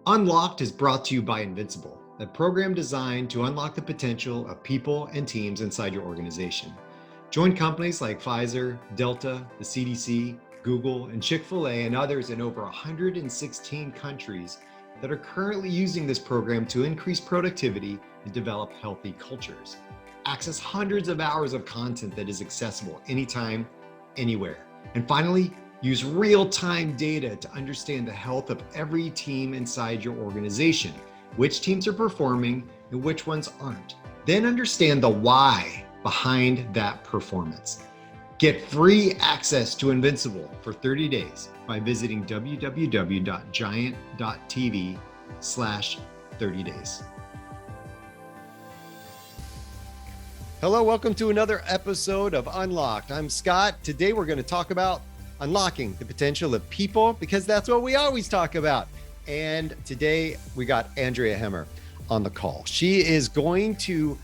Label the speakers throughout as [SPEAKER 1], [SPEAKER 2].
[SPEAKER 1] Unlocked is brought to you by Invincible, a program designed to unlock the potential of people and teams inside your organization. Join companies like Pfizer, Delta, the CDC, Google, and Chick-fil-A, and others in over 116 countries that are currently using this program to increase productivity and develop healthy cultures. Access hundreds of hours of content that is accessible anytime, anywhere. And finally, use real-time data to understand the health of every team inside your organization, which teams are performing and which ones aren't. Then understand the why behind that performance. Get free access to Invincible for 30 days by visiting www.giant.tv/30days. Hello, welcome to another episode of Unlocked. I'm Skot. Today we're going to talk about unlocking the potential of people, because that's what we always talk about. And today we got Andrea Hemmer on the call. She is going to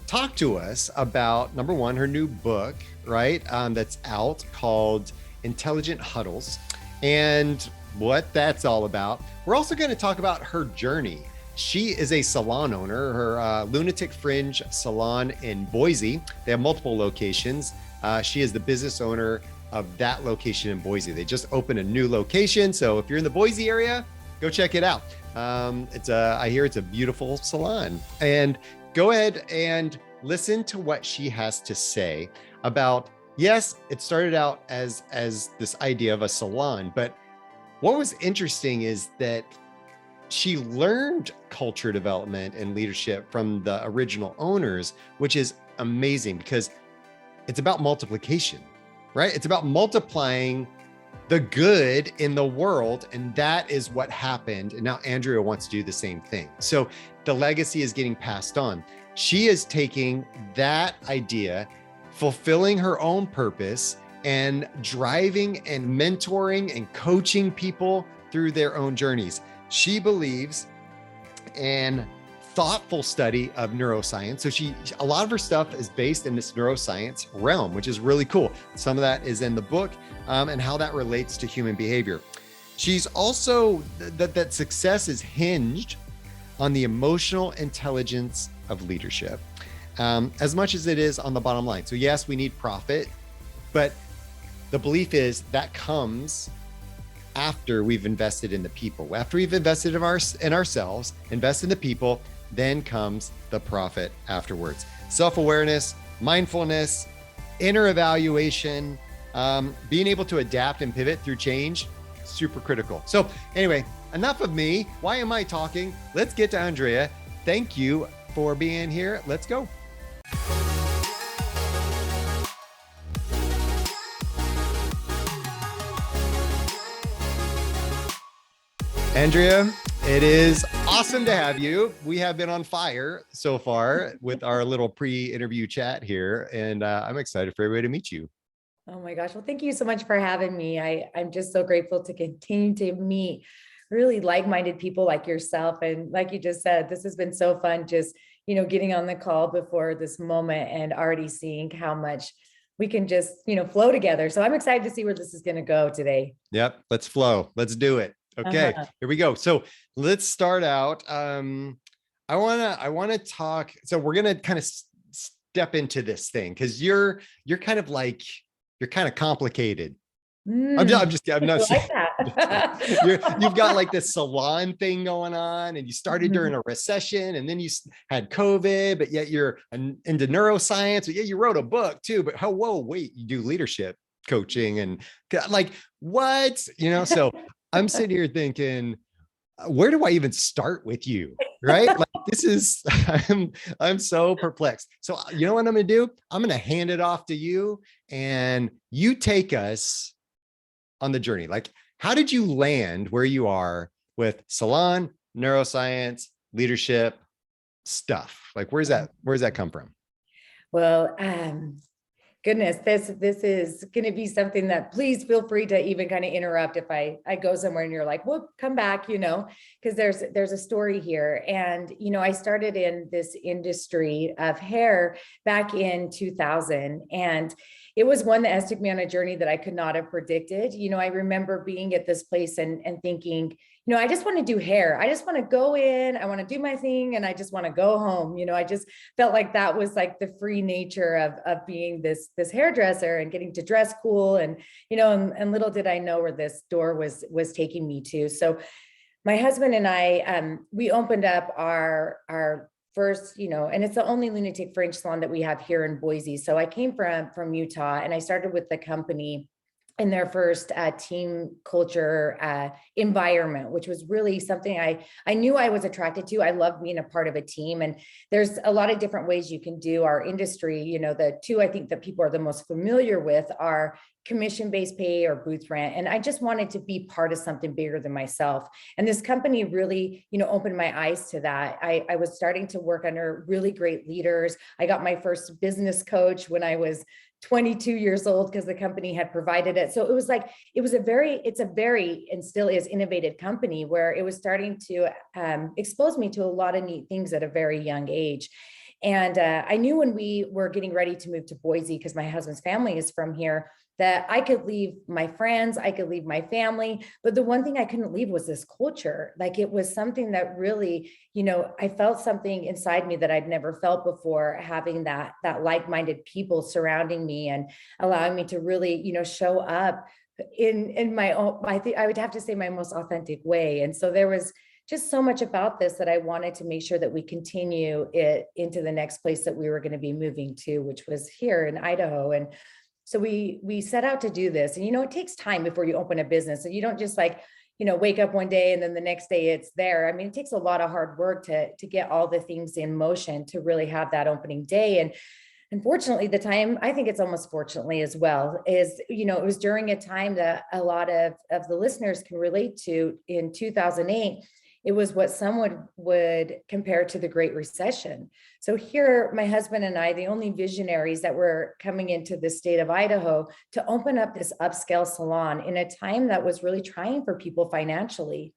[SPEAKER 1] talk to us about, number one, her new book, right? That's out, called Intelligent Huddles, and what that's all about. We're also going to talk about her journey. She is a salon owner, her Lunatic Fringe salon in Boise. They have multiple locations. She is the business owner of that location in Boise. They just opened a new location. So if you're in the Boise area, go check it out. I hear it's a beautiful salon. And go ahead and listen to what she has to say about, yes, it started out as this idea of a salon, but what was interesting is that she learned culture development and leadership from the original owners, which is amazing because it's about multiplication, right? It's about multiplying the good in the world. And that is what happened. And now Andrea wants to do the same thing. So the legacy is getting passed on. She is taking that idea, fulfilling her own purpose, and driving and mentoring and coaching people through their own journeys. She believes in thoughtful study of neuroscience. So a lot of her stuff is based in this neuroscience realm, which is really cool. Some of that is in the book, and how that relates to human behavior. She's also that success is hinged on the emotional intelligence of leadership, as much as it is on the bottom line. So yes, we need profit, but the belief is that comes after we've invested in the people. After we've invested in ourselves, invest in the people, then comes the profit afterwards. Self-awareness, mindfulness, inner evaluation, being able to adapt and pivot through change, super critical. So anyway, enough of me. Why am I talking? Let's get to Andrea. Thank you for being here. Let's go. Andrea, it is awesome to have you. We have been on fire so far with our little pre-interview chat here, and I'm excited for everybody to meet you.
[SPEAKER 2] Oh my gosh. Well, thank you so much for having me. I'm just so grateful to continue to meet really like-minded people like yourself. And like you just said, this has been so fun, just, getting on the call before this moment and already seeing how much we can just, flow together. So I'm excited to see where this is going to go today.
[SPEAKER 1] Yep. Let's flow. Let's do it. Okay, Here we go. So let's start out. I want to talk. So we're going to kind of step into this thing because you're kind of complicated. I'm not.
[SPEAKER 2] Like that.
[SPEAKER 1] You've got like this salon thing going on, and you started during a recession, and then you had COVID, but yet you're into neuroscience. But yeah, you wrote a book too. But wait, you do leadership coaching and like what? So I'm sitting here thinking, where do I even start with you? Right? Like this is, I'm so perplexed. So you know what I'm going to do? I'm going to hand it off to you and you take us on the journey. Like, how did you land where you are with salon, neuroscience, leadership stuff? Like, where's that come from?
[SPEAKER 2] Well, goodness, this is going to be something that please feel free to even kind of interrupt if I go somewhere and you're like, well, come back, because there's a story here. And, I started in this industry of hair back in 2000, and it was one that has took me on a journey that I could not have predicted. I remember being at this place and thinking, I just want to do hair. I just want to go in, I want to do my thing, and I just want to go home. I just felt like that was like the free nature of being this hairdresser and getting to dress cool. And, and little did I know where this door was taking me to. So my husband and I, we opened up our first, and it's the only Lunatic Fringe salon that we have here in Boise. So I came from Utah, and I started with the company in their first team culture environment, which was really something I knew I was attracted to. I love being a part of a team, and there's a lot of different ways you can do our industry. The two I think that people are the most familiar with are commission-based pay or booth rent. And I just wanted to be part of something bigger than myself. And this company really, opened my eyes to that. I was starting to work under really great leaders. I got my first business coach when I was 22 years old because the company had provided it. So it was like, it's a very, and still is, innovative company where it was starting to expose me to a lot of neat things at a very young age. And I knew when we were getting ready to move to Boise, because my husband's family is from here, that I could leave my friends, I could leave my family. But the one thing I couldn't leave was this culture. Like, it was something that really, I felt something inside me that I'd never felt before, having that like-minded people surrounding me and allowing me to really, show up in my own, I think I would have to say, my most authentic way. And so there was just so much about this that I wanted to make sure that we continue it into the next place that we were going to be moving to, which was here in Idaho. And so we set out to do this. And, it takes time before you open a business. So you don't just wake up one day and then the next day it's there. I mean, it takes a lot of hard work to get all the things in motion to really have that opening day. And unfortunately, the time, I think it's almost fortunately as well, is, it was during a time that a lot of the listeners can relate to. In 2008, it was what some would compare to the Great Recession. So here, my husband and I, the only visionaries that were coming into the state of Idaho to open up this upscale salon in a time that was really trying for people financially.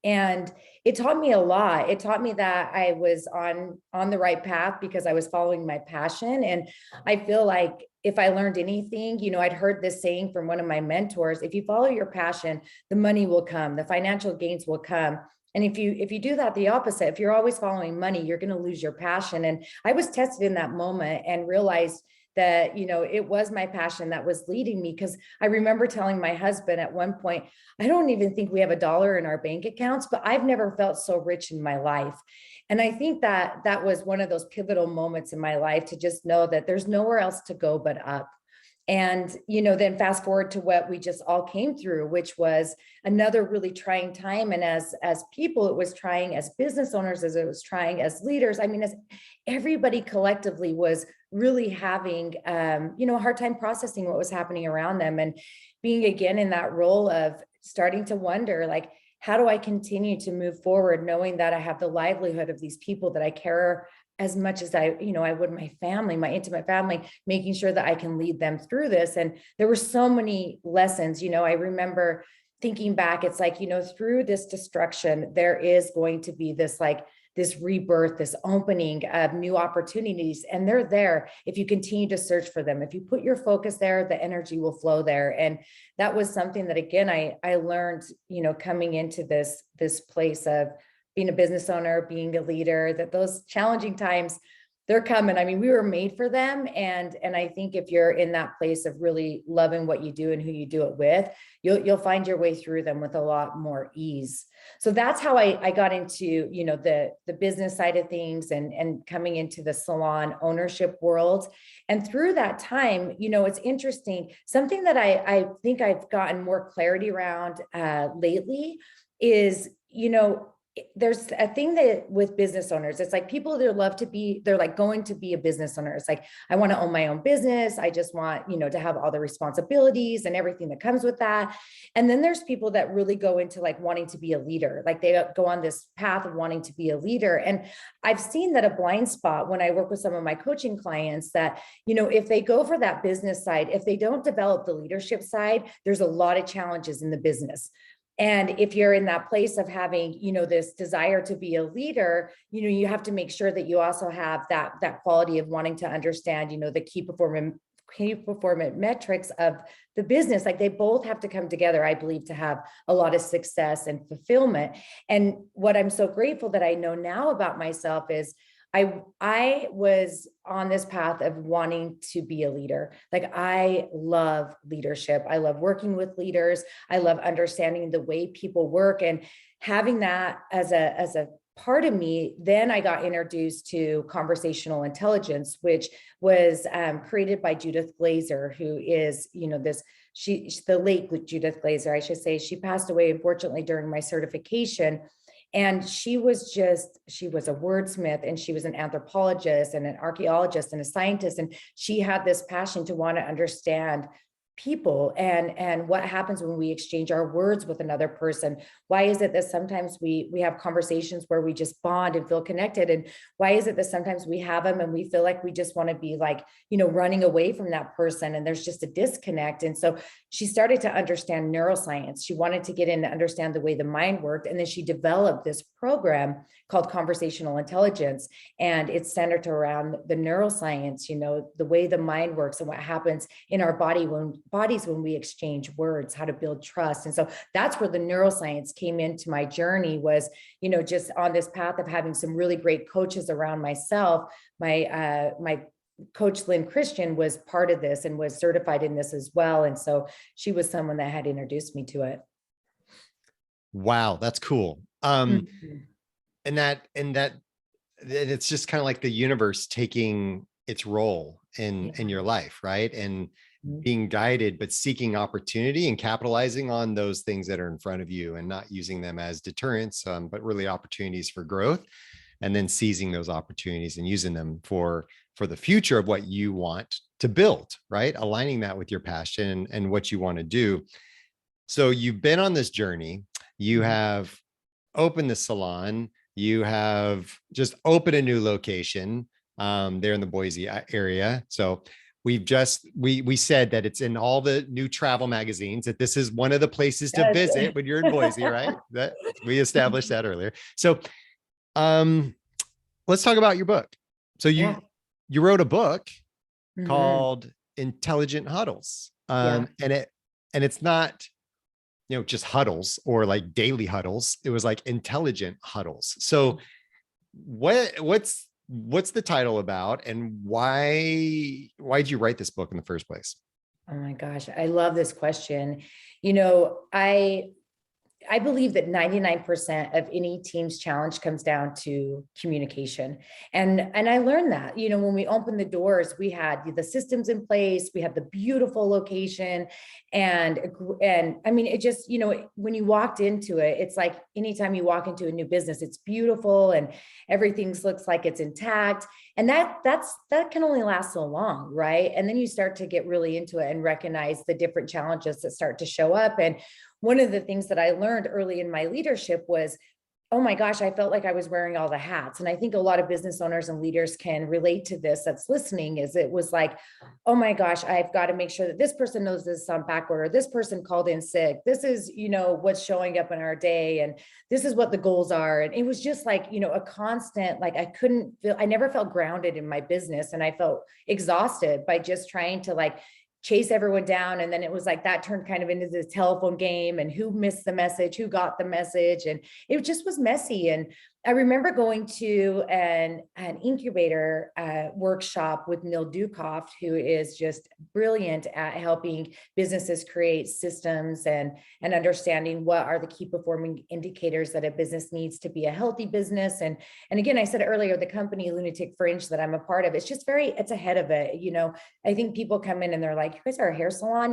[SPEAKER 2] And it taught me a lot. It taught me that I was on the right path because I was following my passion. And I feel like if I learned anything, I'd heard this saying from one of my mentors: if you follow your passion, the money will come, the financial gains will come. And if you do that the opposite, if you're always following money, you're going to lose your passion. And I was tested in that moment and realized that, it was my passion that was leading me. Because I remember telling my husband at one point, I don't even think we have $1 in our bank accounts, but I've never felt so rich in my life. And I think that was one of those pivotal moments in my life, to just know that there's nowhere else to go but up. And, then fast forward to what we just all came through, which was another really trying time. And as people, it was trying, as business owners, as it was trying as leaders. I mean, as everybody collectively was really having, a hard time processing what was happening around them, and being again in that role of starting to wonder, like, how do I continue to move forward, knowing that I have the livelihood of these people that I care as much as I would my family, my intimate family, making sure that I can lead them through this. And there were so many lessons. I remember thinking back, it's like, through this destruction, there is going to be this rebirth, this opening of new opportunities. And they're there if you continue to search for them. If you put your focus there, the energy will flow there. And that was something that, again, I learned, coming into this place of being a business owner, being a leader, that those challenging times, they're coming. I mean, we were made for them. And I think if you're in that place of really loving what you do and who you do it with, you'll find your way through them with a lot more ease. So that's how I got into, the business side of things and coming into the salon ownership world. And through that time, it's interesting. Something that I think I've gotten more clarity around lately is, there's a thing that with business owners, it's like people that love to be, they're like going to be a business owner. It's like, I want to own my own business. I just want, to have all the responsibilities and everything that comes with that. And then there's people that really go into like wanting to be a leader. Like they go on this path of wanting to be a leader. And I've seen that a blind spot when I work with some of my coaching clients that, if they go for that business side, if they don't develop the leadership side, there's a lot of challenges in the business. And if you're in that place of having, this desire to be a leader, you have to make sure that you also have that quality of wanting to understand, the key key performance metrics of the business. Like they both have to come together, I believe, to have a lot of success and fulfillment. And what I'm so grateful that I know now about myself is I was on this path of wanting to be a leader. Like I love leadership. I love working with leaders. I love understanding the way people work and having that as a part of me. Then I got introduced to conversational intelligence, which was created by Judith Glaser, who is, the late Judith Glaser, I should say. She passed away, unfortunately, during my certification. And she was a wordsmith, and she was an anthropologist and an archaeologist and a scientist. And she had this passion to want to understand people and what happens when we exchange our words with another person. Why is it that sometimes we have conversations where we just bond and feel connected? And why is it that sometimes we have them and we feel like we just want to be like, running away from that person, and there's just a disconnect? And so she started to understand neuroscience. She wanted to get in to understand the way the mind worked. And then she developed this program called Conversational Intelligence. And it's centered around the neuroscience, the way the mind works and what happens in our bodies when we exchange words, how to build trust. And so that's where the neuroscience came into my journey, was, just on this path of having some really great coaches around myself. My coach, Lynn Christian, was part of this and was certified in this as well. And so she was someone that had introduced me to it.
[SPEAKER 1] Wow, that's cool.
[SPEAKER 2] Mhm.
[SPEAKER 1] And it's just kind of like the universe taking its role in your life, right? And being guided, but seeking opportunity and capitalizing on those things that are in front of you, and not using them as deterrents, but really opportunities for growth, and then seizing those opportunities and using them for the future of what you want to build, right? Aligning that with your passion and what you want to do. So you've been on this journey. You have opened the salon. You have just opened a new location there in the Boise area. So we said that it's in all the new travel magazines, that this is one of the places to visit when you're in Boise, right? That we established that earlier. So let's talk about your book. So you wrote a book called Intelligent Huddles. And it's not, just huddles or like daily huddles. It was like intelligent huddles. So what's the title about, and why'd you write this book in the first place?
[SPEAKER 2] Oh my gosh, I love this question. I believe that 99% of any team's challenge comes down to communication. And I learned that, when we opened the doors, we had the systems in place, we had the beautiful location. And I mean, it just, when you walked into it, it's like anytime you walk into a new business, it's beautiful and everything looks like it's intact. And that can only last so long, right? And then you start to get really into it and recognize the different challenges that start to show up. And one of the things that I learned early in my leadership was, oh my gosh, I felt like I was wearing all the hats. And I think a lot of business owners and leaders can relate to this that's listening, is it was like, oh my gosh, I've got to make sure that this person knows this on back order. This person called in sick. This is, what's showing up in our day. And this is what the goals are. And it was just like, a constant, like I never felt grounded in my business. And I felt exhausted by just trying to chase everyone down. And then it was like that turned kind of into this telephone game, and who missed the message, who got the message. And it just was messy. And I remember going to an incubator workshop with Neil Dukoff, who is just brilliant at helping businesses create systems and understanding what are the key performing indicators that a business needs to be a healthy business. And again, I said earlier, the company Lunatic Fringe that I'm a part of, it's ahead of it. I think people come in and they're like, you guys are a hair salon.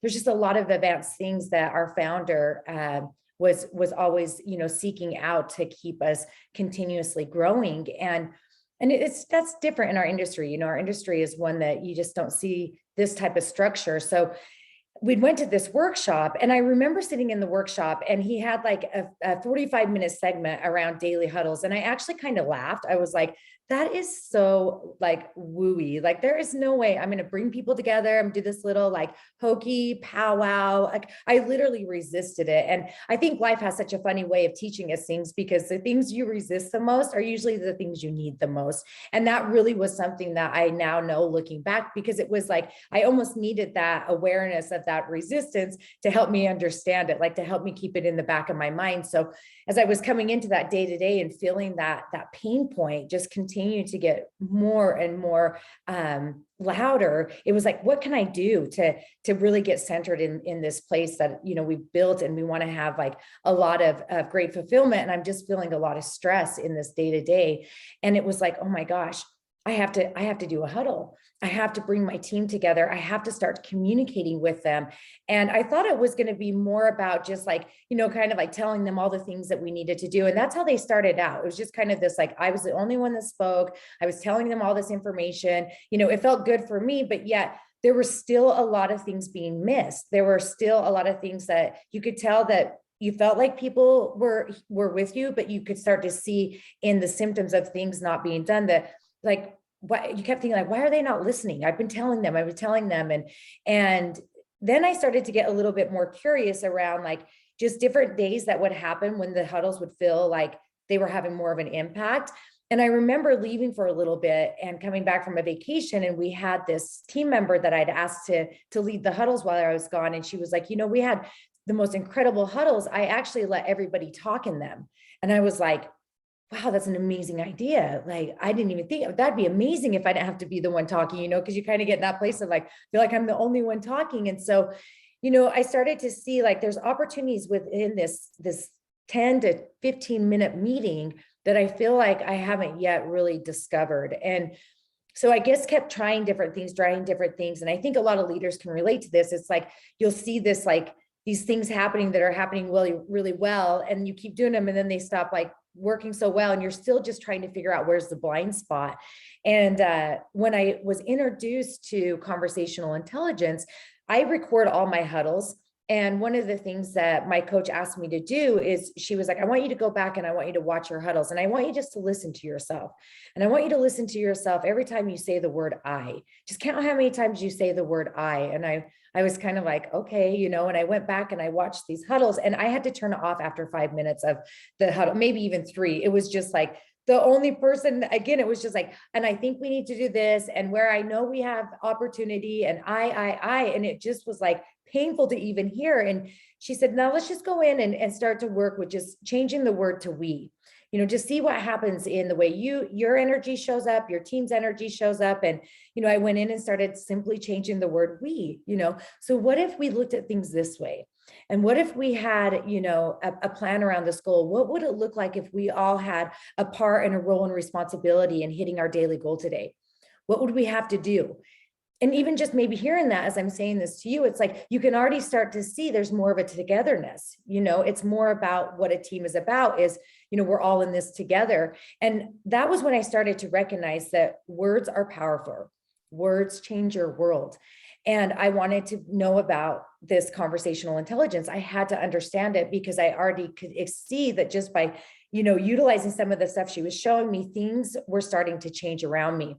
[SPEAKER 2] There's just a lot of advanced things that our founder was always, seeking out to keep us continuously growing. And that's different in our industry. Our industry is one that you just don't see this type of structure. So we went to this workshop, and I remember sitting in the workshop, and he had like a 45-minute segment around daily huddles. And I actually kind of laughed. I was like, That is so like wooey. Like there is no way I'm going to bring people together and do this little like hokey powwow. Like I literally resisted it. And I think life has such a funny way of teaching us things, because the things you resist the most are usually the things you need the most. And that really was something that I now know looking back, because it was like I almost needed that awareness of that resistance to help me understand it, like to help me keep it in the back of my mind. So as I was coming into that day to day and feeling that pain point just continue to get more and more louder, it was like, what can I do to really get centered in this place that, you know, we've built, and we want to have like a lot of great fulfillment. And I'm just feeling a lot of stress in this day to day. And it was like, oh my gosh, I have to do a huddle. I have to bring my team together. I have to start communicating with them. And I thought it was going to be more about just like, you know, kind of like telling them all the things that we needed to do. And that's how they started out. It was just kind of this, like, I was the only one that spoke. I was telling them all this information. You know, it felt good for me, but yet there were still a lot of things being missed. There were still a lot of things that you could tell that you felt like people were with you, but you could start to see in the symptoms of things not being done, that like, what you kept thinking, like, why are they not listening? I've been telling them, and then I started to get a little bit more curious around like just different days that would happen when the huddles would feel like they were having more of an impact. And I remember leaving for a little bit and coming back from a vacation, and we had this team member that I'd asked to lead the huddles while I was gone. And she was like, you know, we had the most incredible huddles. I actually let everybody talk in them. And I was like, wow, that's an amazing idea. Like, I didn't even think that'd be amazing if I didn't have to be the one talking, you know, because you kind of get in that place of like, feel like I'm the only one talking. And so, you know, I started to see like there's opportunities within this 10 to 15-minute meeting that I feel like I haven't yet really discovered. And so I guess kept trying different things. And I think a lot of leaders can relate to this. It's like, you'll see this, like these things happening that are happening really, really well. And you keep doing them, and then they stop like working so well, and you're still just trying to figure out where's the blind spot. And when I was introduced to conversational intelligence, I record all my huddles. And one of the things that my coach asked me to do is, she was like, I want you to go back and I want you to watch your huddles. And I want you just to listen to yourself. And I want you to listen to yourself every time you say the word I. Just count how many times you say the word I. And I was kind of like, okay, you know, and I went back and I watched these huddles, and I had to turn it off after 5 minutes of the huddle, maybe even 3. It was just like, the only person, again, it was just like, and I think we need to do this, and where I know we have opportunity, and and it just was like painful to even hear. And she said, now let's just go in and start to work with just changing the word to we. You know, just see what happens in the way your energy shows up, your team's energy shows up. And, you know, I went in and started simply changing the word we, you know. So what if we looked at things this way? And what if we had, you know, a plan around this goal? What would it look like if we all had a part and a role and responsibility in hitting our daily goal today? What would we have to do? And even just maybe hearing that as I'm saying this to you, it's like you can already start to see there's more of a togetherness. You know, it's more about what a team is about, is, you know, we're all in this together. And that was when I started to recognize that words are powerful. Words change your world. And I wanted to know about this conversational intelligence. I had to understand it, because I already could see that just by, you know, utilizing some of the stuff she was showing me, things were starting to change around me.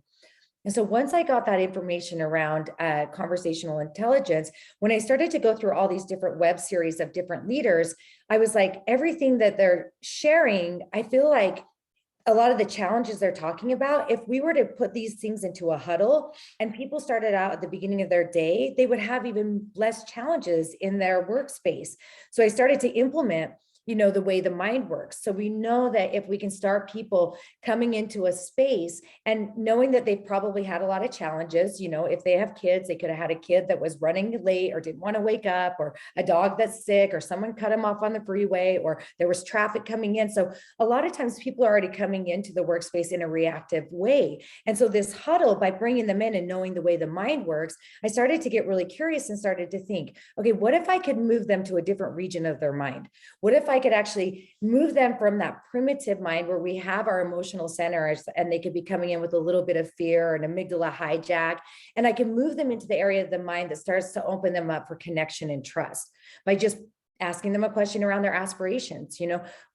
[SPEAKER 2] And so once I got that information around conversational intelligence, when I started to go through all these different web series of different leaders, I was like, everything that they're sharing, I feel like a lot of the challenges they're talking about, if we were to put these things into a huddle and people started out at the beginning of their day, they would have even less challenges in their workspace. So I started to implement, you know, the way the mind works. So we know that if we can start people coming into a space and knowing that they've probably had a lot of challenges, you know, if they have kids, they could have had a kid that was running late or didn't want to wake up, or a dog that's sick, or someone cut them off on the freeway, or there was traffic coming in. So a lot of times people are already coming into the workspace in a reactive way. And so this huddle, by bringing them in and knowing the way the mind works, I started to get really curious and started to think, okay, what if I could move them to a different region of their mind? What if I could actually move them from that primitive mind where we have our emotional centers, and they could be coming in with a little bit of fear and amygdala hijack, and I can move them into the area of the mind that starts to open them up for connection and trust by just asking them a question around their aspirations.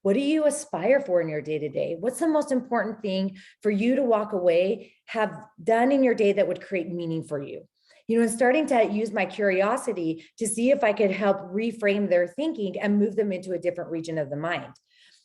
[SPEAKER 2] What do you aspire for in your day to day? What's the most important thing for you to walk away, have done in your day that would create meaning for you? And starting to use my curiosity to see if I could help reframe their thinking and move them into a different region of the mind.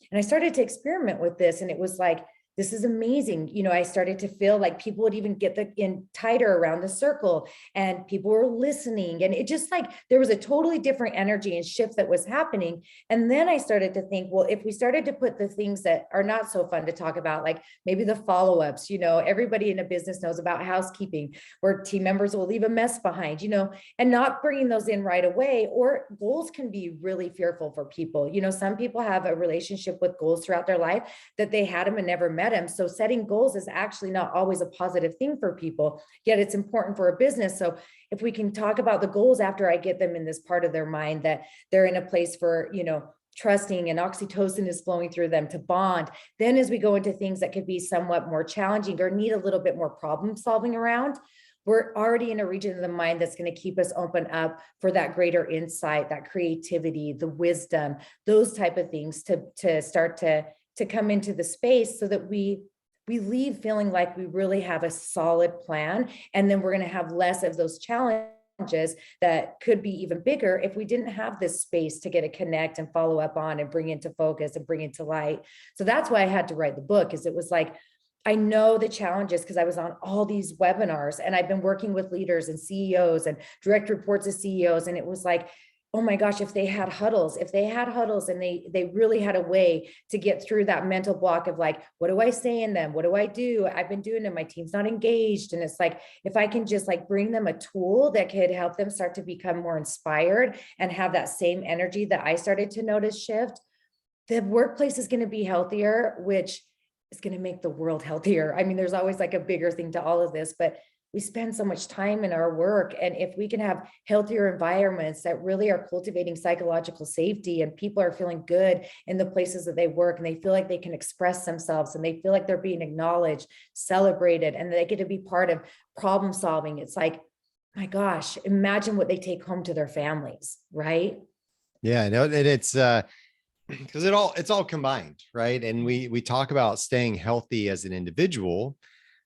[SPEAKER 2] And I started to experiment with this, and it was like, this is amazing. I started to feel like people would even get in tighter around the circle, and people were listening. And it just like, there was a totally different energy and shift that was happening. And then I started to think, well, if we started to put the things that are not so fun to talk about, like maybe the follow-ups, everybody in a business knows about housekeeping, where team members will leave a mess behind, and not bringing those in right away. Or goals can be really fearful for people. Some people have a relationship with goals throughout their life that they had them and never met them. So setting goals is actually not always a positive thing for people, yet it's important for a business. So if we can talk about the goals after I get them in this part of their mind, that they're in a place for, trusting, and oxytocin is flowing through them to bond. Then as we go into things that could be somewhat more challenging or need a little bit more problem solving around, we're already in a region of the mind that's going to keep us open up for that greater insight, that creativity, the wisdom, those type of things to start to come into the space, so that we leave feeling like we really have a solid plan. And then we're going to have less of those challenges that could be even bigger if we didn't have this space to get a connect and follow up on and bring into focus and bring into light. So that's why I had to write the book, is it was like, I know the challenges because I was on all these webinars, and I've been working with leaders and CEOs and direct reports of CEOs. And it was like, oh my gosh, if they had huddles and they really had a way to get through that mental block of like, what do I say in them? What do I do? I've been doing it. My team's not engaged. And it's like, if I can just like bring them a tool that could help them start to become more inspired and have that same energy that I started to notice shift, the workplace is going to be healthier, which is going to make the world healthier. I mean, there's always like a bigger thing to all of this, but we spend so much time in our work. And if we can have healthier environments that really are cultivating psychological safety, and people are feeling good in the places that they work, and they feel like they can express themselves, and they feel like they're being acknowledged, celebrated, and they get to be part of problem solving. It's like, my gosh, imagine what they take home to their families, right?
[SPEAKER 1] Yeah, I know. And it's because it's all combined, right? And we talk about staying healthy as an individual,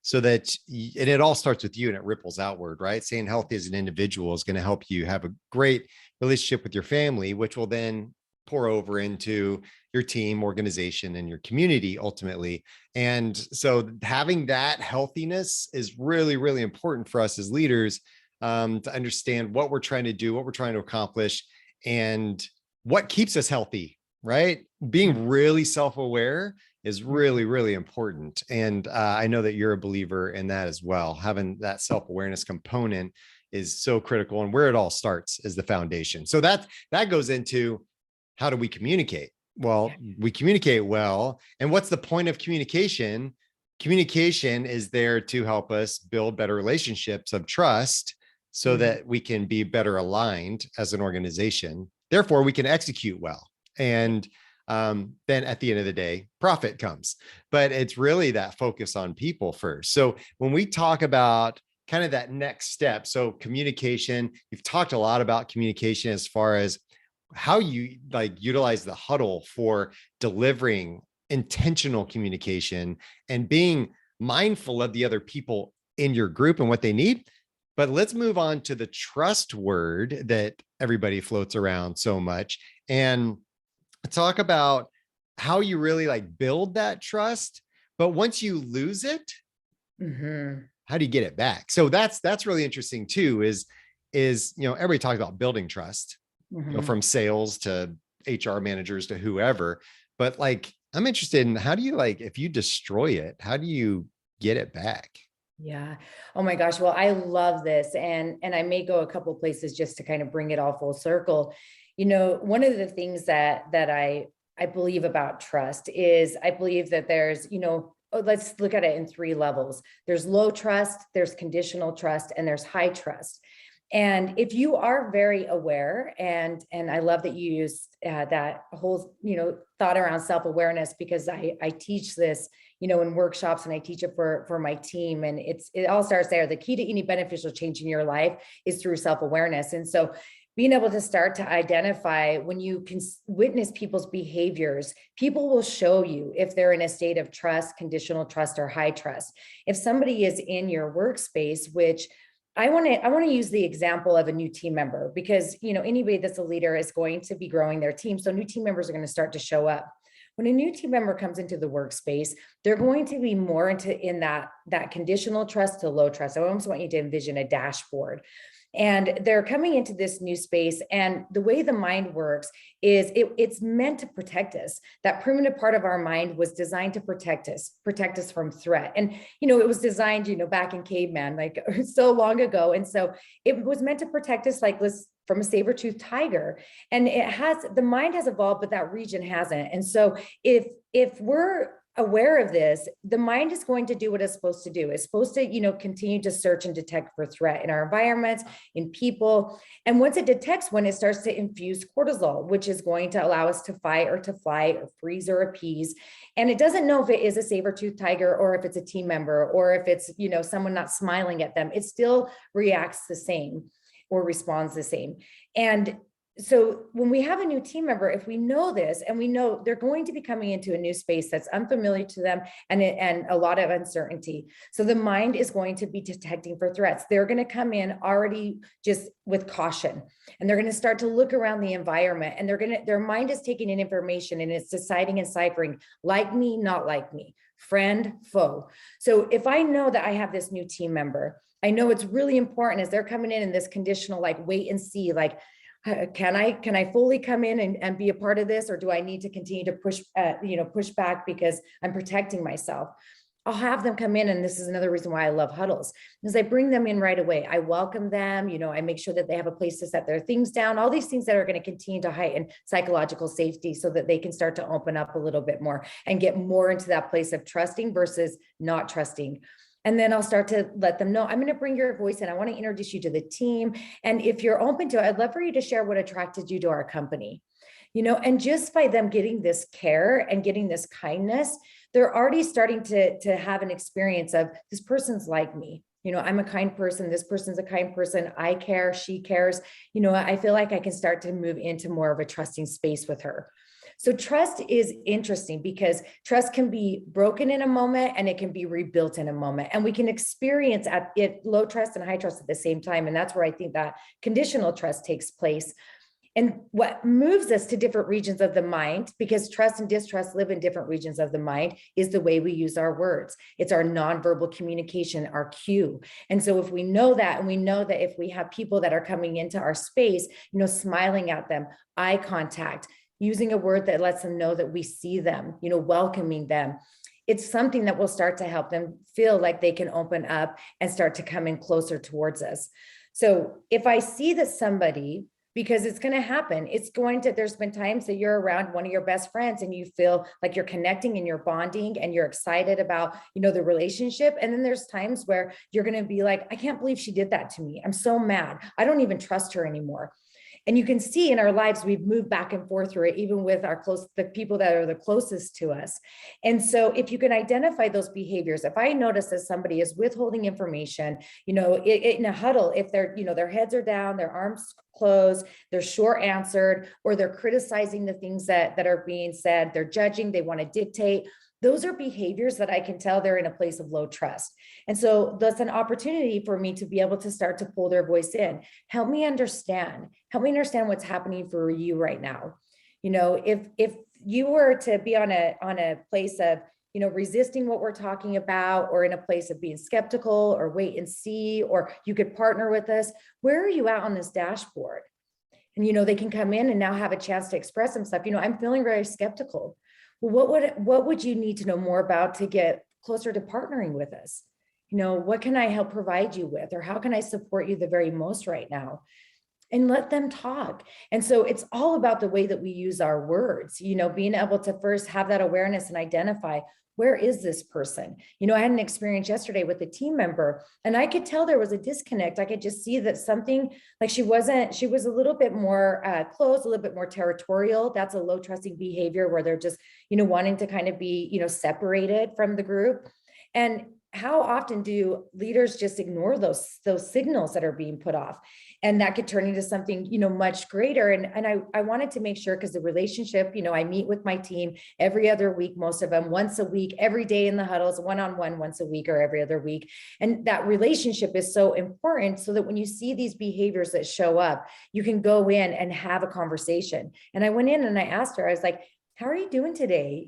[SPEAKER 1] so that, and it all starts with you and it ripples outward, right? Staying healthy as an individual is going to help you have a great relationship with your family, which will then pour over into your team, organization, and your community ultimately. And so having that healthiness is really, really important for us as leaders, to understand what we're trying to do, what we're trying to accomplish, and what keeps us healthy, right? Being really self-aware is really, really important. And I know that you're a believer in that as well. Having that self-awareness component is so critical, and where it all starts is the foundation. So that goes into, how do we communicate? Well, we communicate well. And what's the point of communication? Communication is there to help us build better relationships of trust, so that we can be better aligned as an organization. Therefore, we can execute well. And then at the end of the day, profit comes. But it's really that focus on people first. So when we talk about kind of that next step, so communication, you've talked a lot about communication as far as how you like utilize the huddle for delivering intentional communication and being mindful of the other people in your group and what they need. But let's move on to the trust word that everybody floats around so much, and talk about how you really like build that trust. But once you lose it, how do you get it back? So that's really interesting too, is everybody talks about building trust, from sales to HR managers to whoever. But like, I'm interested in, how do you, like, if you destroy it, how do you get it back?
[SPEAKER 2] Yeah. Oh my gosh. Well, I love this. And I may go a couple places just to kind of bring it all full circle. One of the things that I believe about trust is, I believe that there's, let's look at it in three levels. There's low trust, there's conditional trust, and there's high trust. And if you are very aware, and I love that you use that whole, thought around self-awareness, because I teach this, in workshops, and I teach it for my team. And it all starts there. The key to any beneficial change in your life is through self-awareness. And so being able to start to identify when you can witness people's behaviors, people will show you if they're in a state of trust, conditional trust, or high trust. If somebody is in your workspace, which I want to use the example of a new team member, because anybody that's a leader is going to be growing their team. So new team members are going to start to show up. When a new team member comes into the workspace, they're going to be more in that conditional trust to low trust. I almost want you to envision a dashboard. And they're coming into this new space. And the way the mind works is it's meant to protect us. That primitive part of our mind was designed to protect us from threat. And, it was designed, back in caveman, like so long ago. And so it was meant to protect us like this from a saber-toothed tiger. And the mind has evolved, but that region hasn't. And so if we're aware of this, the mind is going to do what it's supposed to do. It's supposed to, continue to search and detect for threat in our environments, in people. And once it detects one, it starts to infuse cortisol, which is going to allow us to fight or to flight or freeze or appease. And it doesn't know if it is a saber-toothed tiger or if it's a team member or if it's, someone not smiling at them. It still reacts the same or responds the same. And so when we have a new team member, if we know this and we know they're going to be coming into a new space that's unfamiliar to them and a lot of uncertainty. So the mind is going to be detecting for threats. They're going to come in already just with caution, and they're going to start to look around the environment, and their mind is taking in information and it's deciding and ciphering like me, not like me, friend, foe. So if I know that I have this new team member, I know it's really important as they're coming in this conditional, like wait and see, like, can I fully come in and be a part of this, or do I need to continue to push back because I'm protecting myself? I'll have them come in. And this is another reason why I love huddles, is I bring them in right away. I welcome them. I make sure that they have a place to set their things down, all these things that are going to continue to heighten psychological safety so that they can start to open up a little bit more and get more into that place of trusting versus not trusting. And then I'll start to let them know, I'm going to bring your voice in. I want to introduce you to the team. And if you're open to it, I'd love for you to share what attracted you to our company. And just by them getting this care and getting this kindness, they're already starting to have an experience of, this person's like me. I'm a kind person. This person's a kind person. I care. She cares. I feel like I can start to move into more of a trusting space with her. So trust is interesting because trust can be broken in a moment and it can be rebuilt in a moment. And we can experience low trust and high trust at the same time. And that's where I think that conditional trust takes place. And what moves us to different regions of the mind, because trust and distrust live in different regions of the mind, is the way we use our words. It's our nonverbal communication, our cue. And so if we know that, and we know that if we have people that are coming into our space, smiling at them, eye contact, using a word that lets them know that we see them, welcoming them, it's something that will start to help them feel like they can open up and start to come in closer towards us. So if I see that somebody, because it's going to happen, there's been times that you're around one of your best friends and you feel like you're connecting and you're bonding and you're excited about, the relationship. And then there's times where you're going to be like, I can't believe she did that to me. I'm so mad. I don't even trust her anymore. And you can see in our lives, we've moved back and forth through it, even with the people that are the closest to us. And so if you can identify those behaviors, if I notice that somebody is withholding information, in a huddle, if their heads are down, their arms closed, they're short answered, or they're criticizing the things that are being said, they're judging, they want to dictate. Those are behaviors that I can tell they're in a place of low trust. And so that's an opportunity for me to be able to start to pull their voice in. Help me understand what's happening for you right now. If you were to be on a place of, resisting what we're talking about, or in a place of being skeptical or wait and see, or you could partner with us, where are you at on this dashboard? And, they can come in and now have a chance to express themselves. I'm feeling very skeptical. Well, what would you need to know more about to get closer to partnering with us? What can I help provide you with, or how can I support you the very most right now? And let them talk. And so it's all about the way that we use our words, being able to first have that awareness and identify, where is this person? I had an experience yesterday with a team member, and I could tell there was a disconnect. I could just see that something, like she was a little bit more closed, a little bit more territorial. That's a low trusting behavior where they're just, wanting to kind of be, separated from the group. And how often do leaders just ignore those signals that are being put off? And that could turn into something, much greater. And I wanted to make sure, because the relationship, I meet with my team every other week, most of them once a week, every day in the huddles, one-on-one once a week or every other week. And that relationship is so important, so that when you see these behaviors that show up, you can go in and have a conversation. And I went in and I asked her, I was like, how are you doing today?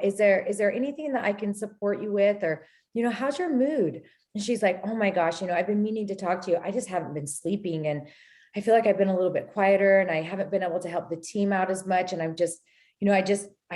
[SPEAKER 2] Is there anything that I can support you with? Or, how's your mood? And she's like, oh my gosh, I've been meaning to talk to you. I just haven't been sleeping. And I feel like I've been a little bit quieter, and I haven't been able to help the team out as much. And I'm just, I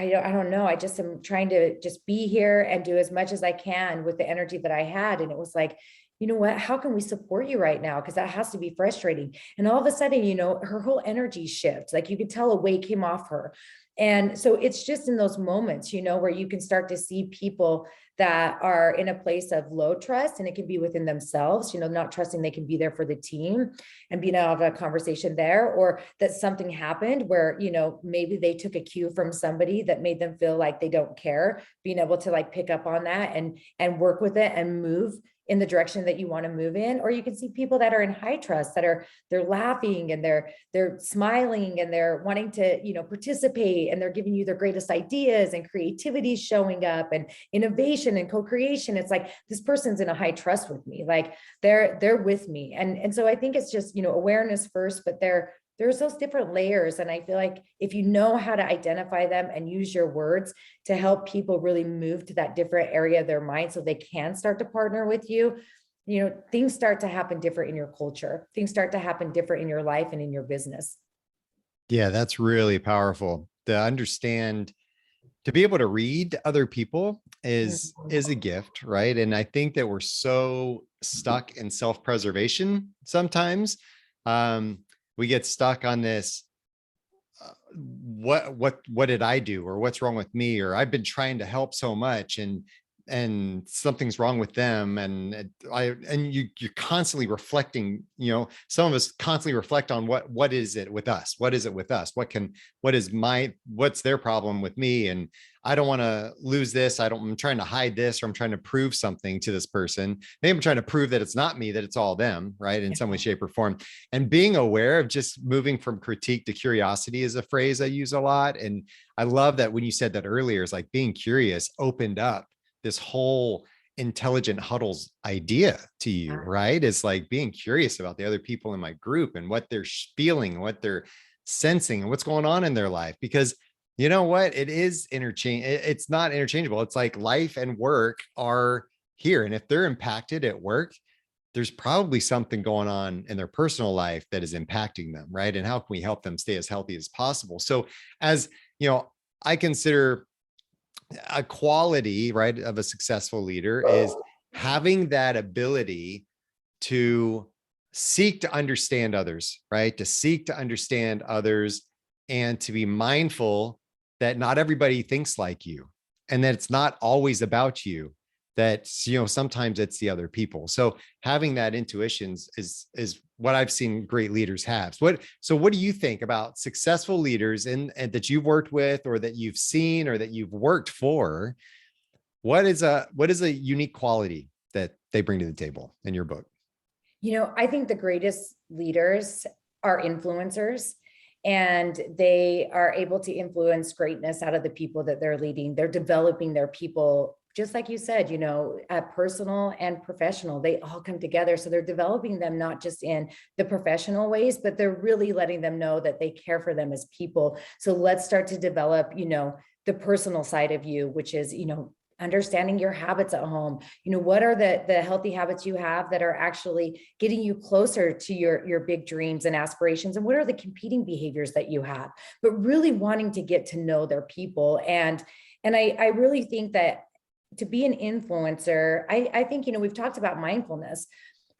[SPEAKER 2] don't know. I just am trying to just be here and do as much as I can with the energy that I had. And it was like, you know what, how can we support you right now? Because that has to be frustrating. And all of a sudden, her whole energy shifts. Like, you could tell a weight came off her. And so it's just in those moments, where you can start to see people that are in a place of low trust, and it can be within themselves, not trusting they can be there for the team and being out of a conversation there, or that something happened where, maybe they took a cue from somebody that made them feel like they don't care, being able to like pick up on that and work with it and move in the direction that you want to move in. Or you can see people that are in high trust, that they're laughing and they're smiling and they're wanting to, participate, and they're giving you their greatest ideas, and creativity showing up, and innovation and co-creation. It's like, this person's in a high trust with me. Like, they're with me. And so I think it's just, awareness first, but there's those different layers. And I feel like if you know how to identify them and use your words to help people really move to that different area of their mind, so they can start to partner with you, things start to happen different in your culture. Things start to happen different in your life and in your business.
[SPEAKER 1] Yeah, that's really powerful to understand. To be able to read other people is a gift, right? And I think that we're so stuck in self-preservation sometimes. We get stuck on this, what did I do, or what's wrong with me, or I've been trying to help so much, and something's wrong with them. And you're constantly reflecting, some of us constantly reflect on what is it with us? What is it with us? What's their problem with me? And I don't want to lose this. I'm trying to hide this, or I'm trying to prove something to this person. Maybe I'm trying to prove that it's not me, that it's all them, right? In some way, shape, or form. And being aware of just moving from critique to curiosity is a phrase I use a lot. And I love that when you said that earlier, it's like being curious opened up this whole intelligent huddles idea to you, right? It's like being curious about the other people in my group and what they're feeling, what they're sensing, and what's going on in their life. Because you know what? It is it's not interchangeable. It's like life and work are here. And if they're impacted at work, there's probably something going on in their personal life that is impacting them, right? And how can we help them stay as healthy as possible? So as I consider a quality, right, of a successful leader is having that ability to seek to understand others, right? To seek to understand others, and to be mindful that not everybody thinks like you, and that it's not always about you, that, sometimes it's the other people. So having that intuition is what I've seen great leaders have. So what do you think about successful leaders and that you've worked with, or that you've seen, or that you've worked for? What is a unique quality that they bring to the table in your book?
[SPEAKER 2] I think the greatest leaders are influencers, and they are able to influence greatness out of the people that they're leading. They're developing their people, just like you said, at personal and professional, they all come together. So they're developing them not just in the professional ways, but they're really letting them know that they care for them as people. So let's start to develop, the personal side of you, which is, understanding your habits at home. What are the healthy habits you have that are actually getting you closer to your big dreams and aspirations? And what are the competing behaviors that you have, but really wanting to get to know their people. And I really think that to be an influencer, I think, we've talked about mindfulness.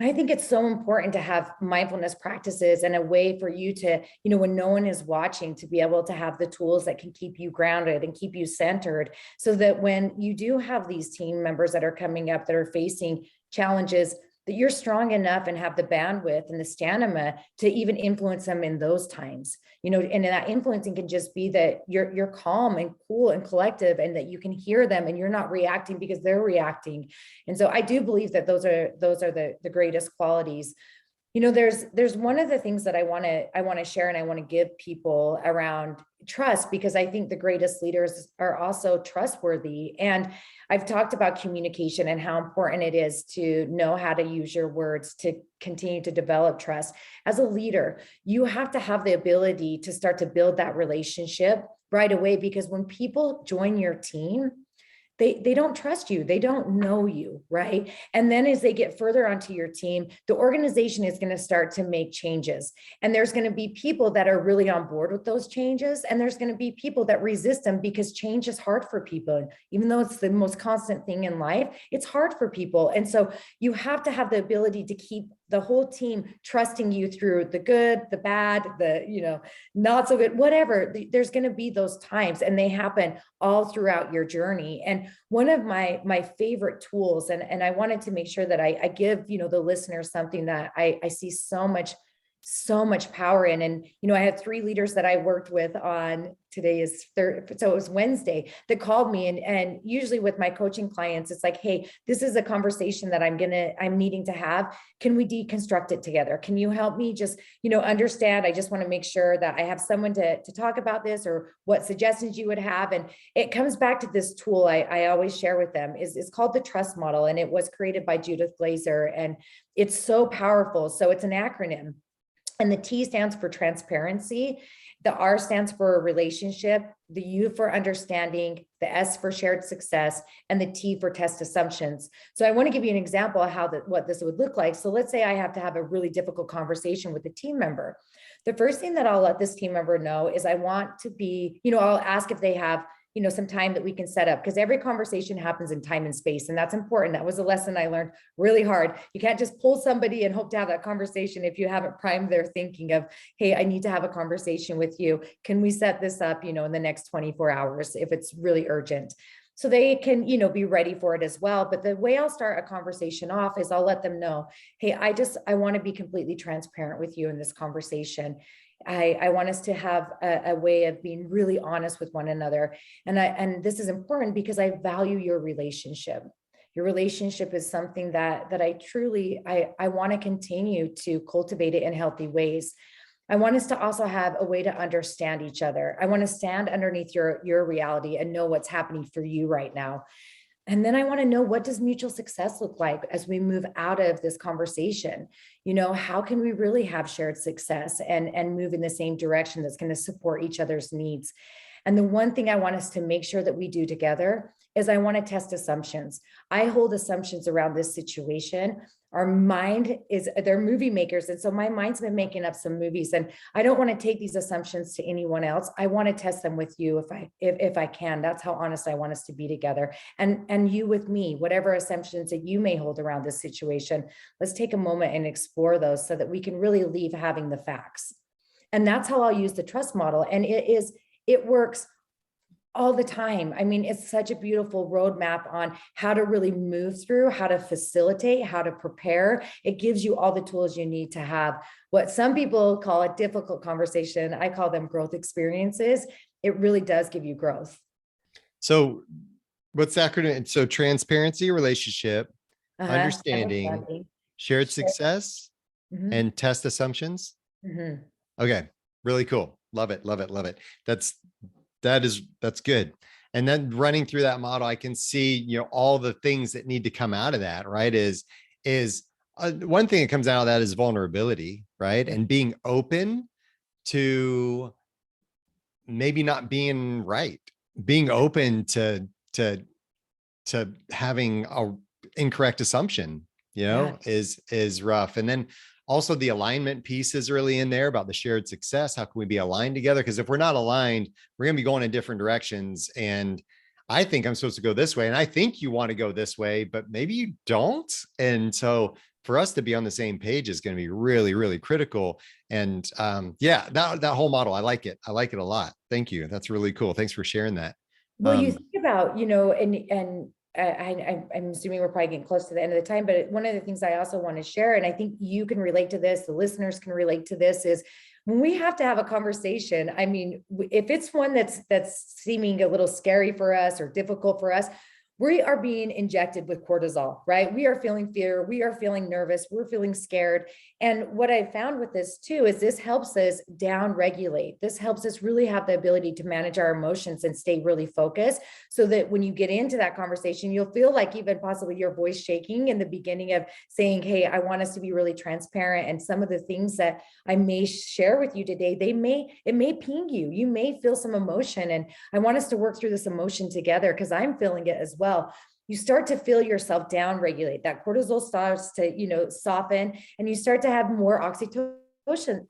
[SPEAKER 2] I think it's so important to have mindfulness practices and a way for you to, when no one is watching, to be able to have the tools that can keep you grounded and keep you centered, so that when you do have these team members that are coming up that are facing challenges, that you're strong enough and have the bandwidth and the stamina to even influence them in those times, and that influencing can just be that you're calm and cool and collective, and that you can hear them and you're not reacting because they're reacting. And so I do believe that those are the greatest qualities. There's one of the things that I want to share and I want to give people around trust, because I think the greatest leaders are also trustworthy. And I've talked about communication and how important it is to know how to use your words to continue to develop trust. As a leader, you have to have the ability to start to build that relationship right away, because when people join your team, they don't trust you. They don't know you, right? And then as they get further onto your team, the organization is going to start to make changes. And there's going to be people that are really on board with those changes. And there's going to be people that resist them, because change is hard for people. Even though it's the most constant thing in life, it's hard for people. And so you have to have the ability to keep the whole team trusting you through the good, the bad, the, not so good, whatever. There's going to be those times, and they happen all throughout your journey. And one of my favorite tools, and I wanted to make sure that I give, the listeners something that I see so much power in. And, I had 3 leaders that I worked with on, today is third, so it was Wednesday, that called me. And usually with my coaching clients, it's like, hey, this is a conversation that I'm needing to have. Can we deconstruct it together? Can you help me just, understand? I just want to make sure that I have someone to talk about this, or what suggestions you would have. And it comes back to this tool I always share with them. It's called the trust model. And it was created by Judith Glaser. And it's so powerful. So it's an acronym. And the T stands for transparency. The R stands for relationship, the U for understanding, the S for shared success, and the T for test assumptions. So I want to give you an example of what this would look like. So let's say I have to have a really difficult conversation with a team member. The first thing that I'll let this team member know is I want to be, I'll ask if they have some time that we can set up, because every conversation happens in time and space. And that's important. That was a lesson I learned really hard. You can't just pull somebody and hope to have that conversation if you haven't primed their thinking of, hey, I need to have a conversation with you. Can we set this up, in the next 24 hours if it's really urgent? So they can, be ready for it as well. But the way I'll start a conversation off is I'll let them know, hey, I want to be completely transparent with you in this conversation. I want us to have a way of being really honest with one another. And this is important because I value your relationship. Your relationship is something that I truly, I want to continue to cultivate it in healthy ways. I want us to also have a way to understand each other. I want to stand underneath your reality and know what's happening for you right now. And then I want to know, what does mutual success look like as we move out of this conversation? How can we really have shared success and move in the same direction that's going to support each other's needs? And the one thing I want us to make sure that we do together is I want to test assumptions. I hold assumptions around this situation. Our mind they're movie makers. And so my mind's been making up some movies, and I don't want to take these assumptions to anyone else. I want to test them with you if I can. That's how honest I want us to be together. And you with me, whatever assumptions that you may hold around this situation, let's take a moment and explore those so that we can really leave having the facts. And that's how I'll use the trust model. And it works all the time. I mean, it's such a beautiful roadmap on how to really move through, how to facilitate, how to prepare. It gives you all the tools you need to have what some people call a difficult conversation. I call them growth experiences. It really does give you growth.
[SPEAKER 1] So what's the acronym? So transparency, relationship, understanding, shared success, and test assumptions. Okay. Really cool. Love it. Love it. Love it. That's good. And then running through that model, I can see, all the things that need to come out of that, right? Is one thing that comes out of that is vulnerability, right? And being open to maybe not being right, being open to having a incorrect assumption, is rough. And then also the alignment piece is really in there about the shared success. How can we be aligned together? Because if we're not aligned, we're going to be going in different directions. And I think I'm supposed to go this way, and I think you want to go this way, but maybe you don't. And so for us to be on the same page is going to be really, really critical. And that whole model, I like it. I like it a lot. Thank you. That's really cool. Thanks for sharing that.
[SPEAKER 2] Well, you think about, and I'm assuming we're probably getting close to the end of the time, but one of the things I also want to share, and I think you can relate to this, the listeners can relate to this, is when we have to have a conversation. I mean, if it's one that's seeming a little scary for us or difficult for us, we are being injected with cortisol, right? We are feeling fear. We are feeling nervous. We're feeling scared. And what I found with this too, is this helps us down regulate. This helps us really have the ability to manage our emotions and stay really focused, so that when you get into that conversation, you'll feel like even possibly your voice shaking in the beginning of saying, hey, I want us to be really transparent. And some of the things that I may share with you today, it may ping you. You may feel some emotion, and I want us to work through this emotion together because I'm feeling it as well. You start to feel yourself down regulate. That cortisol starts to, soften, and you start to have more oxytocin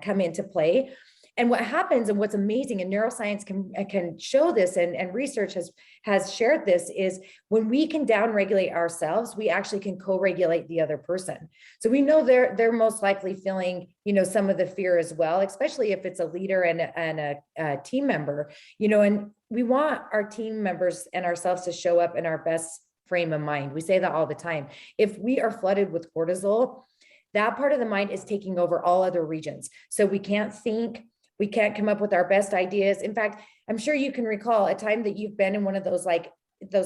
[SPEAKER 2] come into play. And what happens, and what's amazing, and neuroscience can show this, and research has shared this, is when we can downregulate ourselves, we actually can co-regulate the other person. So we know they're most likely feeling, some of the fear as well, especially if it's a leader and a team member, and we want our team members and ourselves to show up in our best frame of mind. We say that all the time. If we are flooded with cortisol, that part of the mind is taking over all other regions. So we can't think, we can't come up with our best ideas. In fact, I'm sure you can recall a time that you've been in one of those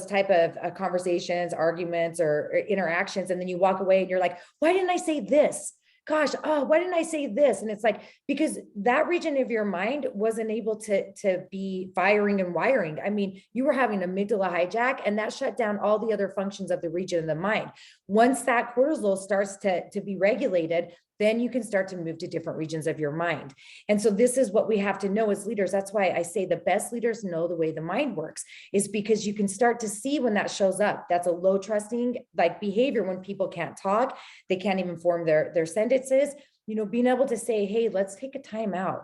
[SPEAKER 2] type of conversations, arguments, or interactions, and then you walk away and you're like, why didn't I say this? Gosh, why didn't I say this? And it's like, because that region of your mind wasn't able to be firing and wiring. I mean, you were having an amygdala hijack, and that shut down all the other functions of the region of the mind. Once that cortisol starts to be regulated, then you can start to move to different regions of your mind. And so this is what we have to know as leaders. That's why I say the best leaders know the way the mind works, is because you can start to see when that shows up. That's a low trusting behavior when people can't talk, they can't even form their sentences, being able to say, hey, let's take a time out.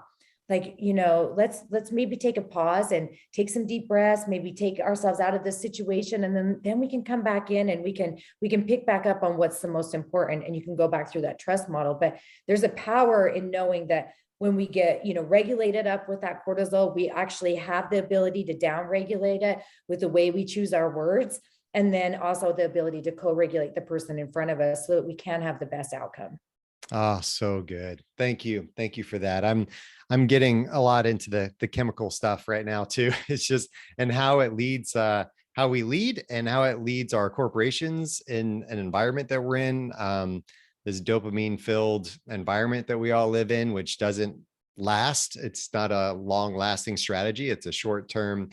[SPEAKER 2] Let's maybe take a pause and take some deep breaths, maybe take ourselves out of this situation. And then we can come back in, and we can pick back up on what's the most important, and you can go back through that trust model. But there's a power in knowing that when we get, regulated up with that cortisol, we actually have the ability to down regulate it with the way we choose our words. And then also the ability to co-regulate the person in front of us so that we can have the best outcome.
[SPEAKER 1] Oh, so good. Thank you. Thank you for that. I'm getting a lot into the chemical stuff right now too. It's just, and how it leads, how we lead, and how it leads our corporations in an environment that we're in, this dopamine filled environment that we all live in, which doesn't last. It's not a long lasting strategy. It's a short-term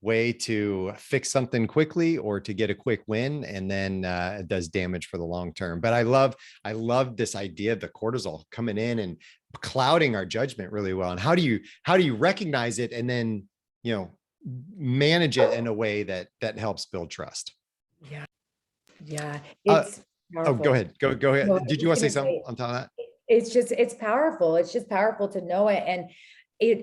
[SPEAKER 1] way to fix something quickly or to get a quick win, and then it does damage for the long term. But I love this idea of the cortisol coming in and clouding our judgment really well. And how do you recognize it and then manage it in a way that helps build trust?
[SPEAKER 2] Yeah, it's powerful.
[SPEAKER 1] Go ahead. Go ahead.
[SPEAKER 2] No,
[SPEAKER 1] Did you want to say something on top of that?
[SPEAKER 2] It's powerful. It's just powerful to know it. And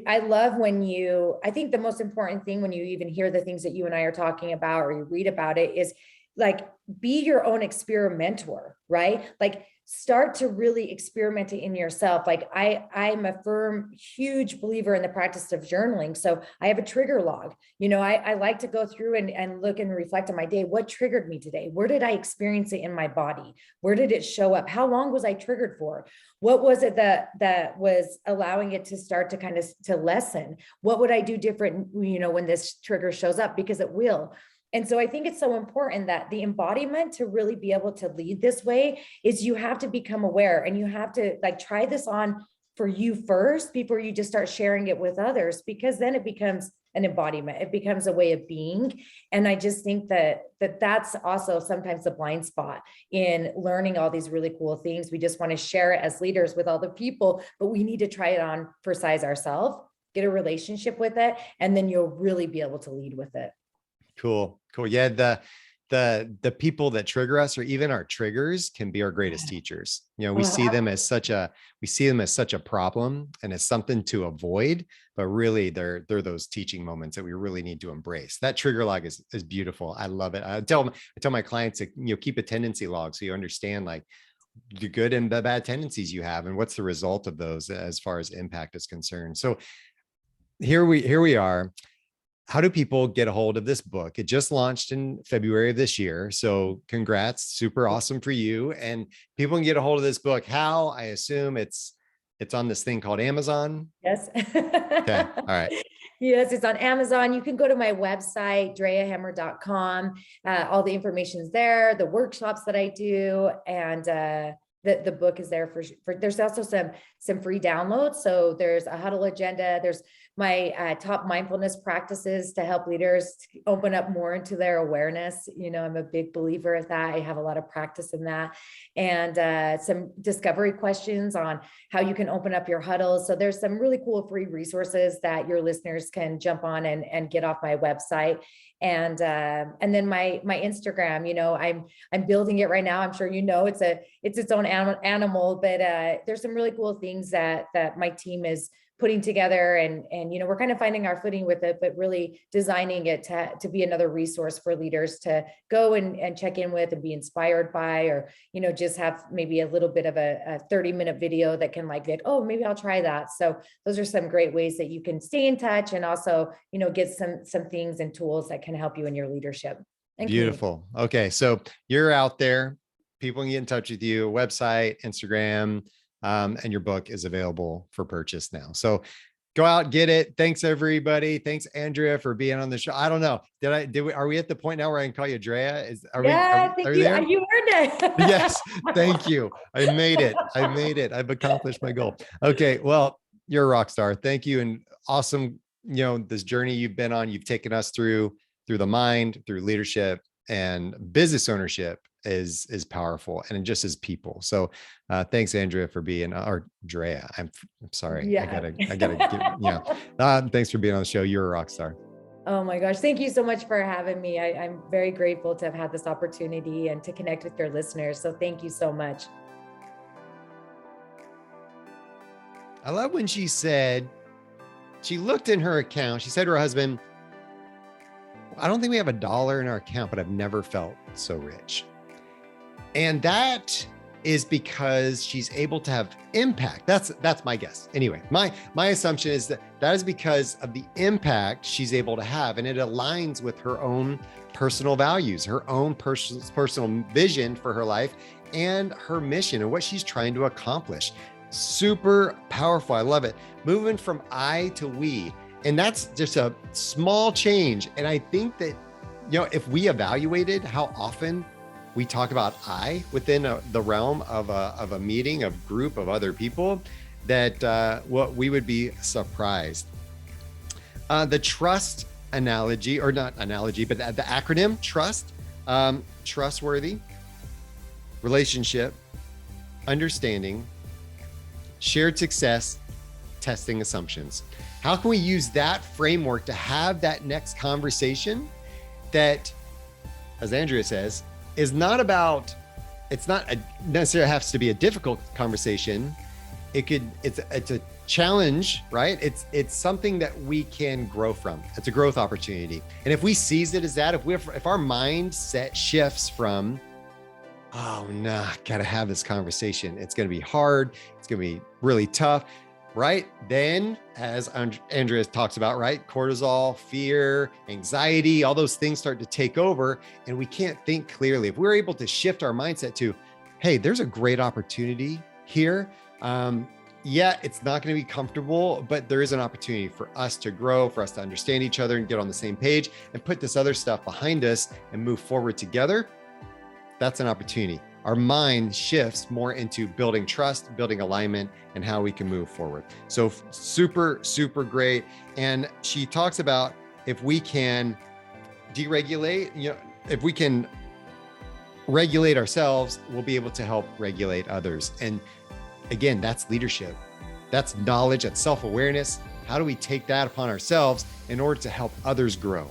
[SPEAKER 2] I love I think the most important thing when you even hear the things that you and I are talking about, or you read about it, is be your own experimenter, right? Start to really experiment it in yourself. I'm a firm, huge believer in the practice of journaling. So I have a trigger log. I like to go through and look and reflect on my day. What triggered me today? Where did I experience it in my body? Where did it show up? How long was I triggered for? What was it that was allowing it to start to kind of to lessen? What would I do different, when this trigger shows up? Because it will. And so I think it's so important that the embodiment to really be able to lead this way is you have to become aware, and you have to try this on for you first before you just start sharing it with others, because then it becomes an embodiment. It becomes a way of being. And I just think that's also sometimes the blind spot in learning all these really cool things. We just want to share it as leaders with other people, but we need to try it on for size ourselves, get a relationship with it, and then you'll really be able to lead with it.
[SPEAKER 1] Cool. Yeah. The people that trigger us, or even our triggers, can be our greatest teachers. We see them as such a problem and as something to avoid, but really they're those teaching moments that we really need to embrace. That trigger log is beautiful. I love it. I tell my clients to, keep a tendency log, so you understand the good and the bad tendencies you have and what's the result of those as far as impact is concerned. So here we are. how do people get a hold of this book? It just launched in February of this year. So congrats, super awesome for you. And people can get a hold of this book. How? I assume it's on this thing called Amazon.
[SPEAKER 2] Yes.
[SPEAKER 1] Okay. All right.
[SPEAKER 2] Yes, it's on Amazon. You can go to my website, andreahemmer.com. All the information's there, the workshops that I do, and the book is there for there's also some free downloads. So there's a huddle agenda. There's my top mindfulness practices to help leaders open up more into their awareness. I'm a big believer of that. I have a lot of practice in that, and some discovery questions on how you can open up your huddles. So there's some really cool free resources that your listeners can jump on and get off my website. And then my Instagram, I'm building it right now. I'm sure it's its own animal, but there's some really cool things that my team is putting together, and we're kind of finding our footing with it, but really designing it to be another resource for leaders to go and check in with and be inspired by, or just have maybe a little bit of a 30-minute video that can oh, maybe I'll try that. So those are some great ways that you can stay in touch, and also get some things and tools that can help you in your leadership.
[SPEAKER 1] Beautiful. Okay, so you're out there, people can get in touch with you, website, Instagram, and your book is available for purchase now. So go out, get it. Thanks everybody. Thanks Andrea for being on the show. I don't know. Are we at the point now where I can call you Andrea? Are we there?
[SPEAKER 2] You earned it.
[SPEAKER 1] Yes. Thank you. I made it. I've accomplished my goal. Okay. Well, you're a rock star. Thank you. And awesome. This journey you've been on, you've taken us through the mind, through leadership, and business ownership is powerful, and just as people. So thanks Andrea for being, or Drea, I'm sorry. Yeah. I gotta thanks for being on the show. You're a rock star.
[SPEAKER 2] Oh my gosh. Thank you so much for having me. I'm very grateful to have had this opportunity and to connect with your listeners. So thank you so much.
[SPEAKER 1] I love when she said, she looked in her account, she said to her husband, I don't think we have $1 in our account, but I've never felt so rich. And that is because she's able to have impact. That's my guess. Anyway, my assumption is that is because of the impact she's able to have, and it aligns with her own personal values, her own personal vision for her life, and her mission and what she's trying to accomplish. Super powerful. I love it. Moving from I to we. And that's just a small change. And I think that, if we evaluated how often we talk about I within the realm of a meeting, of group of other people, that we would be surprised. The trust analogy, or not analogy, but the acronym trust, trustworthy, relationship, understanding, shared success, testing assumptions. How can we use that framework to have that next conversation that, as Andrea says, is not about, it's not necessarily has to be a difficult conversation. It's a challenge, right? It's something that we can grow from. It's a growth opportunity. And if we seize it as that, if our mindset shifts from, oh no, gotta have this conversation, it's gonna be hard, it's gonna be really tough, right? Then, as Andrea talks about, right? Cortisol, fear, anxiety, all those things start to take over, and we can't think clearly. If we're able to shift our mindset to, hey, there's a great opportunity here. Yeah, it's not going to be comfortable, but there is an opportunity for us to grow, for us to understand each other and get on the same page and put this other stuff behind us and move forward together. That's an opportunity. Our mind shifts more into building trust, building alignment, and how we can move forward. So super, super great. And she talks about if we can deregulate, if we can regulate ourselves, we'll be able to help regulate others. And again, that's leadership. That's knowledge, that's self-awareness. How do we take that upon ourselves in order to help others grow?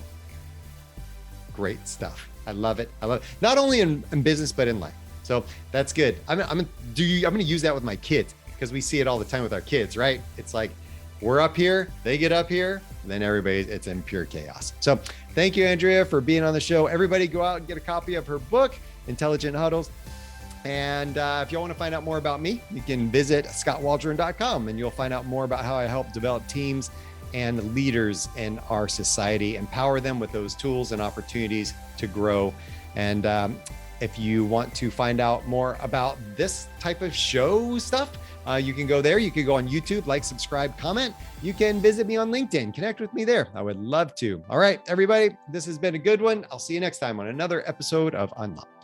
[SPEAKER 1] Great stuff. I love it. I love it. Not only in business, but in life. So that's good. I'm going to use that with my kids, because we see it all the time with our kids, right? It's like, we're up here, they get up here, and then it's in pure chaos. So thank you, Andrea, for being on the show. Everybody go out and get a copy of her book, Intelligent Huddles. And if y'all want to find out more about me, you can visit skotwaldron.com, and you'll find out more about how I help develop teams and leaders in our society, empower them with those tools and opportunities to grow. And if you want to find out more about this type of show stuff, you can go there. You can go on YouTube, like, subscribe, comment. You can visit me on LinkedIn, connect with me there. I would love to. All right, everybody, this has been a good one. I'll see you next time on another episode of Unlocked.